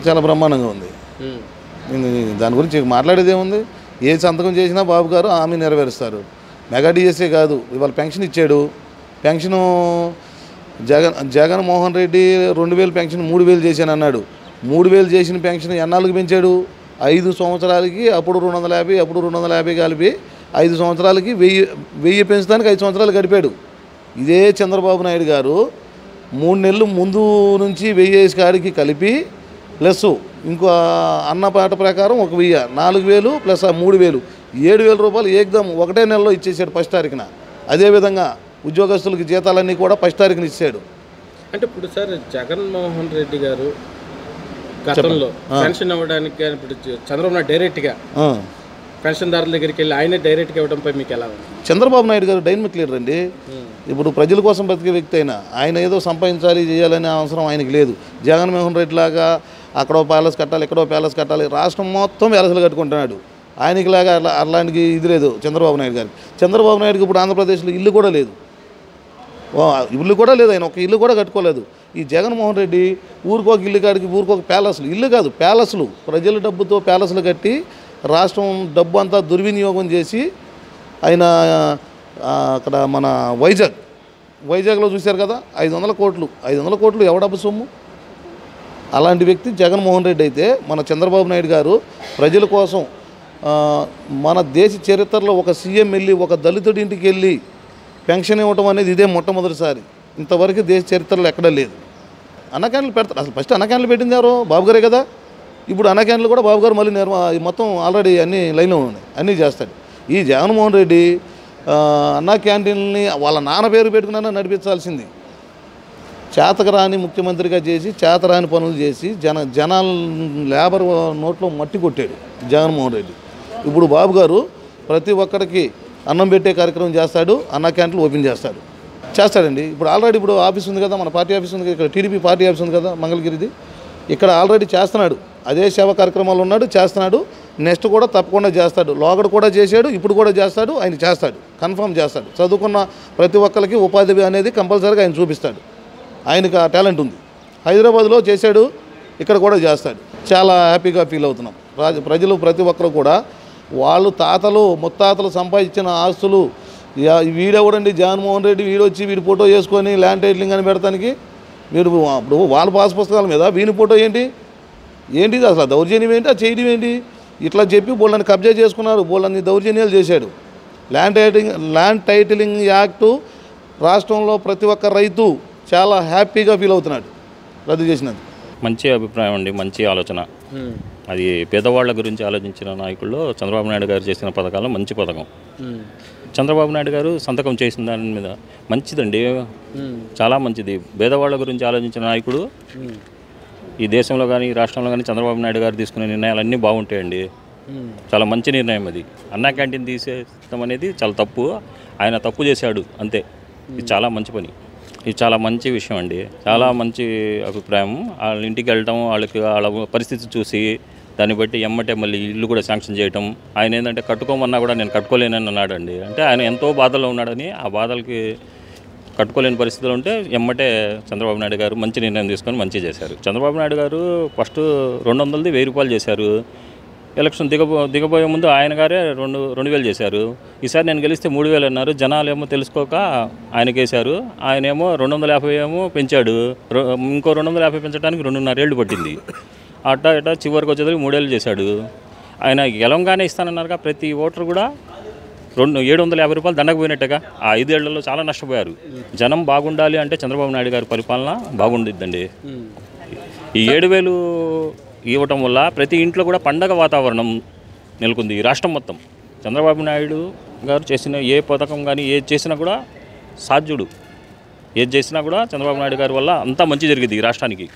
చాలా బ్రహ్మాండంగా ఉంది. దాని గురించి మాట్లాడేది ఏముంది? ఏ సంతకం చేసినా బాబు గారు హామీ నెరవేరుస్తారు. మెగా డిఎస్ఏ కాదు, ఇవాళ పెన్షన్ ఇచ్చాడు. పెన్షను జగన్మోహన్ రెడ్డి 2000 పెన్షన్ 3000 చేశాను అన్నాడు. 3000 చేసిన పెన్షన్ ఎన్నాళ్ళకి పెంచాడు? 5 సంవత్సరాలకి, అప్పుడు 250, అప్పుడు 250 కలిపి 5 సంవత్సరాలకి 1000 పెంచడానికి 5 సంవత్సరాలు గడిపాడు. ఇదే చంద్రబాబు నాయుడు గారు 3 నెలలు ముందు నుంచి 1000 కాడికి కలిపి ప్లస్ ఇంకో అన్నపాట ప్రకారం 1000, 4000 ప్లస్ 3000, 7000 రూపాయలు ఏకదం ఒకటే నెలలో ఇచ్చేసాడు ఫస్ట్ తారీఖున. అదేవిధంగా ఉద్యోగస్తులకి జీతాలన్నీ కూడా ఫస్ట్ తారీఖున ఇచ్చాడు. అంటే ఇప్పుడు సార్ జగన్మోహన్ రెడ్డి గారు గతంలో పెన్షన్ ఇవ్వడానికి ఇప్పుడు చంద్రబాబు నాయుడు డైరెక్ట్గా పెన్షన్దారుల దగ్గరికి వెళ్ళి ఆయనే డైరెక్ట్గా ఇవ్వడంపై మీకు ఎలా ఉంది? చంద్రబాబు నాయుడు గారు డైనమిక్ లీడర్ అండి. ఇప్పుడు ప్రజల కోసం బతికే వ్యక్తి అయినా ఆయన ఏదో సంపాదించాలి చేయాలనే అవసరం ఆయనకి లేదు. జగన్మోహన్ రెడ్డి లాగా అక్కడో ప్యాలెస్ కట్టాలి, ఎక్కడో ప్యాలెస్ కట్టాలి, రాష్ట్రం మొత్తం ప్యాలెస్లు కట్టుకుంటున్నాడు. ఆయనకి లాగా అలాంటి ఇది లేదు చంద్రబాబు నాయుడు గారికి. చంద్రబాబు నాయుడుకి ఇప్పుడు ఆంధ్రప్రదేశ్లో ఇల్లు కూడా లేదు, ఆయన ఒక ఇల్లు కూడా కట్టుకోలేదు. ఈ జగన్మోహన్ రెడ్డి ఊరికొక ఇల్లు కాడికి ఊరికొక ప్యాలెస్లు, ఇల్లు కాదు ప్యాలెస్లు, ప్రజల డబ్బుతో ప్యాలెస్లు కట్టి రాష్ట్రం డబ్బు అంతా దుర్వినియోగం చేసి ఆయన అక్కడ మన వైజాగ్లో చూశారు కదా, 500 కోట్లు ఎవడబ్బు సొమ్ము. అలాంటి వ్యక్తి జగన్మోహన్ రెడ్డి అయితే మన చంద్రబాబు నాయుడు గారు ప్రజల కోసం మన దేశ చరిత్రలో ఒక సీఎం వెళ్ళి ఒక దళితుడి ఇంటికి వెళ్ళి పెన్షన్ ఇవ్వటం అనేది ఇదే మొట్టమొదటిసారి. ఇంతవరకు దేశ చరిత్రలో ఎక్కడా లేదు. అన్న క్యాంటీన్లు పెడతారు. అసలు ఫస్ట్ అన్న క్యాంటీన్లు పెట్టింది ఎవరు? బాబు గారే కదా. ఇప్పుడు అన్న క్యాంటీన్లు కూడా బాబు గారు మళ్ళీ మొత్తం ఆల్రెడీ అన్ని లైన్లో ఉన్నాయి, అన్నీ చేస్తాడు. ఈ జగన్మోహన్ రెడ్డి అన్న క్యాంటీన్ని వాళ్ళ నాన్న పేరు పెట్టుకున్నా నడిపించాల్సింది. చేతకరాని ముఖ్యమంత్రిగా చేసి చేతరాని పనులు చేసి జనాల లేబర్ నోట్లో మట్టి కొట్టాడు జగన్మోహన్ రెడ్డి. ఇప్పుడు బాబు గారు ప్రతి ఒక్కరికి అన్నం పెట్టే కార్యక్రమం చేస్తాడు, అన్న క్యాంటీన్లు ఓపెన్ చేస్తాడండి. ఇప్పుడు ఆల్రెడీ ఇప్పుడు ఆఫీస్ ఉంది కదా, మన పార్టీ ఆఫీస్ ఉంది, ఇక్కడ టీడీపీ పార్టీ ఆఫీస్ ఉంది కదా మంగళగిరిది, ఇక్కడ ఆల్రెడీ చేస్తున్నాడు. అదే సేవా కార్యక్రమాలు ఉన్నాడు, చేస్తున్నాడు. నెక్స్ట్ కూడా తప్పకుండా చేస్తాడు. లోగడ కూడా చేశాడు, ఇప్పుడు కూడా చేస్తాడు. ఆయన చేస్తాడు, కన్ఫర్మ్ చేస్తాడు. చదువుకున్న ప్రతి ఒక్కరికి ఉపాధి అనేది కంపల్సరీగా ఆయన చూపిస్తాడు. ఆయనకు ఆ టాలెంట్ ఉంది. హైదరాబాద్లో చేశాడు, ఇక్కడ కూడా చేస్తాడు. చాలా హ్యాపీగా ఫీల్ అవుతున్నాం. ప్రజలు ప్రతి ఒక్కరు కూడా వాళ్ళు తాతలు ముత్తాతలు సంపాదించిన ఆస్తులు వీడెవడండి జగన్మోహన్ రెడ్డి, వీడొచ్చి వీడి ఫోటో వేసుకొని ల్యాండ్ టైటిలింగ్ అని పెడతానికి వీడు ఇప్పుడు వాళ్ళ పాస్ పుస్తకాల మీద వీని ఫోటో ఏంటిది అసలు దౌర్జన్యం ఏంటి, అది చేయడం ఏంటి? ఇట్లా చెప్పి బోళ్ళని కబ్జా చేసుకున్నారు, బోళ్ళని దౌర్జన్యాలు చేశాడు. ల్యాండ్ టైటిలింగ్ యాక్టు రాష్ట్రంలో ప్రతి ఒక్క రైతు చాలా హ్యాపీగా ఫీల్ అవుతున్నాడు రద్దు చేసినది. మంచి అభిప్రాయం అండి, మంచి ఆలోచన. అది పేదవాళ్ల గురించి ఆలోచించిన నాయకుల్లో చంద్రబాబు నాయుడు గారు చేసిన పథకాలు మంచి పథకం. చంద్రబాబు నాయుడు గారు సంతకం చేసిన దాని మీద మంచిదండి, చాలా మంచిది. పేదవాళ్ల గురించి ఆలోచించిన నాయకుడు ఈ దేశంలో కానీ రాష్ట్రంలో కానీ చంద్రబాబు నాయుడు గారు తీసుకునే నిర్ణయాలన్నీ బాగుంటాయండి. చాలా మంచి నిర్ణయం అది. అన్నా క్యాంటీన్ తీసేయడం అనేది చాలా తప్పు, ఆయన తప్పు చేశాడు అంతే. ఇది చాలా మంచి పని, ఇది చాలా మంచి విషయం అండి, చాలా మంచి అభిప్రాయం. వాళ్ళ ఇంటికి వెళ్ళటం, వాళ్ళ పరిస్థితి చూసి దాన్ని బట్టి ఎమ్మటే మళ్ళీ ఇల్లు కూడా శాంక్షన్ చేయటం. ఆయన ఏంటంటే కట్టుకోమన్నా కూడా నేను కట్టుకోలేనని అన్నాడండి. అంటే ఆయన ఎంతో బాధలో ఉన్నాడని, ఆ బాధలకి కట్టుకోలేని పరిస్థితులు ఉంటే ఎమ్మటే చంద్రబాబు నాయుడు గారు మంచి నిర్ణయం తీసుకొని మంచి చేశారు. చంద్రబాబు నాయుడు గారు ఫస్ట్ 200ది 1000 రూపాయలు చేశారు. ఎలక్షన్ దిగబోయే ముందు ఆయన గారే 2000 చేశారు. ఈసారి నేను గెలిస్తే 3000 అన్నారు. జనాలు ఏమో తెలుసుకోక ఆయనకేశారు. ఆయనేమో 250 ఏమో పెంచాడు. ఇంకో 250 పెంచడానికి 2.5 ఏళ్ళు పట్టింది. అట్టా చివరికి వచ్చేసరికి 3 ఏళ్ళు చేశాడు. ఆయన గెలవంగానే ఇస్తానన్నారుగా ప్రతి ఓటర్ కూడా 750 రూపాయలు దండకు పోయినట్టుగా. ఆ 5 ఏళ్లలో చాలా నష్టపోయారు. జనం బాగుండాలి అంటే చంద్రబాబు నాయుడు గారి పరిపాలన బాగుండిద్దండి. ఈ 7000 ఇవ్వటం వల్ల ప్రతి ఇంట్లో కూడా పండగ వాతావరణం నెలకొంది ఈ రాష్ట్రం మొత్తం. చంద్రబాబు నాయుడు గారు చేసిన ఏ పథకం కానీ ఏది చేసినా కూడా సాధ్యుడు. ఏది చేసినా కూడా చంద్రబాబు నాయుడు గారి వల్ల అంతా మంచి జరిగింది ఈ రాష్ట్రానికి.